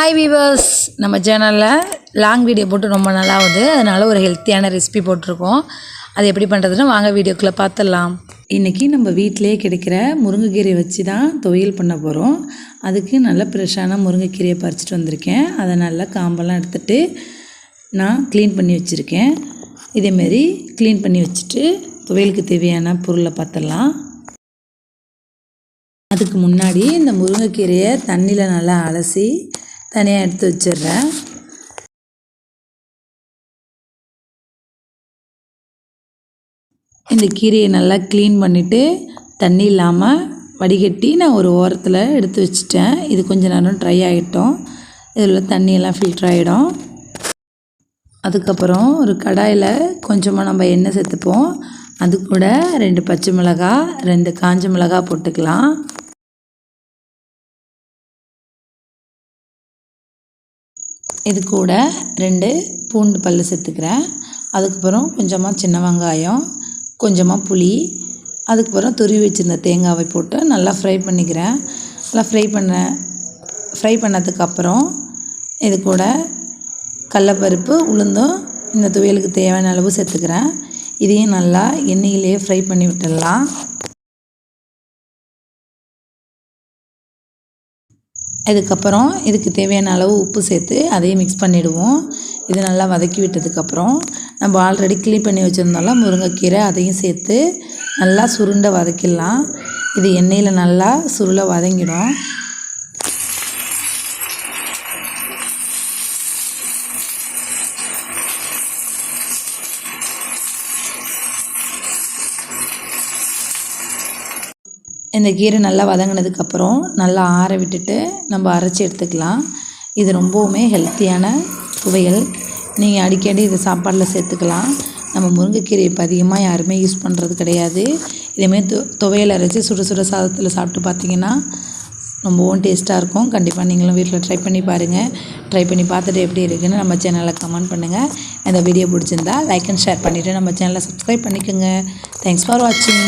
Hi viewers, நம்ம சேனலில் long video போட்டு ரொம்ப நல்லா ஆகுது. அதனால் ஒரு ஹெல்த்தியான ரெசிபி போட்டிருக்கோம். அது எப்படி பண்ணுறதுன்னு வாங்க வீடியோக்குள்ளே பார்த்துடலாம். இன்றைக்கி நம்ம வீட்டிலே கிடைக்கிற முருங்கைக்கீரை வச்சு தான் துவையல் பண்ண போகிறோம். அதுக்கு நல்ல ஃப்ரெஷ்ஷான முருங்கைக்கீரையை பறிச்சிட்டு வந்திருக்கேன். அதை நல்லா காம்பெல்லாம் எடுத்துகிட்டு நான் க்ளீன் பண்ணி வச்சுருக்கேன். இதேமாரி க்ளீன் பண்ணி வச்சுட்டு துவையலுக்கு தேவையான பொருளை பார்த்துடலாம். அதுக்கு முன்னாடி இந்த முருங்கைக்கீரையை தண்ணியில் நல்லா அலசி தனியாக எடுத்து வச்சிடுறேன். இந்த கீரையை நல்லா க்ளீன் பண்ணிவிட்டு தண்ணி இல்லாமல் வடிகட்டி நான் ஒரு ஓரத்தில் எடுத்து வச்சிட்டேன். இது கொஞ்சம் நேரம் ட்ரை ஆகிட்டோம். இதில் தண்ணியெல்லாம் ஃபில்டர் ஆகிடும். அதுக்கப்புறம் ஒரு கடாயில் கொஞ்சமாக நம்ம எண்ணெய் சேர்த்துப்போம். அது கூட 2 பச்சை மிளகாய், 2 காஞ்ச மிளகாய் போட்டுக்கலாம். இது கூட 2 பூண்டு பல் சேர்த்துக்கிறேன். அதுக்கப்புறம் கொஞ்சமாக சின்ன வெங்காயம், கொஞ்சமாக புளி, அதுக்கப்புறம் துருவி வச்சுருந்த தேங்காவை போட்டு நல்லா ஃப்ரை பண்ணிக்கிறேன். நல்லா ஃப்ரை பண்ணதுக்கப்புறம் இது கூட கடலைப்பருப்பு, உளுந்தும் இந்த துவையலுக்கு தேவையான அளவு சேர்த்துக்கிறேன். இதையும் நல்லா எண்ணெயிலேயே ஃப்ரை பண்ணி விட்டுடலாம். இதுக்கப்புறம் இதுக்கு தேவையான அளவு உப்பு சேர்த்து அதையும் மிக்ஸ் பண்ணிவிடுவோம். இது நல்லா வதக்கி விட்டதுக்கப்புறம் நம்ம ஆல்ரெடி க்ளீன் பண்ணி வச்சுருந்தோம்ல முருங்கைக்கீரை, அதையும் சேர்த்து நல்லா சுருண்டை வதக்கிடலாம். இது எண்ணெயில் நல்லா சுருள வதங்கிடும். இந்த கீரை நல்லா வதங்கினதுக்கப்புறம் நல்லா ஆற விட்டுட்டு நம்ம அரைச்சி எடுத்துக்கலாம். இது ரொம்பவுமே ஹெல்த்தியான துவையல். நீங்கள் அடிக்கடி இதை சாப்பாடில் சேர்த்துக்கலாம். நம்ம முருங்கைக்கீரை இப்போ அதிகமாக யாருமே யூஸ் பண்ணுறது கிடையாது. இதேமாரி துவையல் அரைச்சி சுட சுட சாதத்தில் சாப்பிட்டு பார்த்தீங்கன்னா ரொம்பவும் டேஸ்ட்டாக இருக்கும். கண்டிப்பாக நீங்களும் வீட்டில் ட்ரை பண்ணி பாருங்கள். ட்ரை பண்ணி பார்த்துட்டு எப்படி இருக்குன்னு நம்ம சேனலில் கமெண்ட் பண்ணுங்கள். இந்த வீடியோ பிடிச்சிருந்தா லைக் அண்ட் ஷேர் பண்ணிவிட்டு நம்ம சேனலை சப்ஸ்கிரைப் பண்ணிக்கோங்க. தேங்க்ஸ் ஃபார் வாட்சிங்.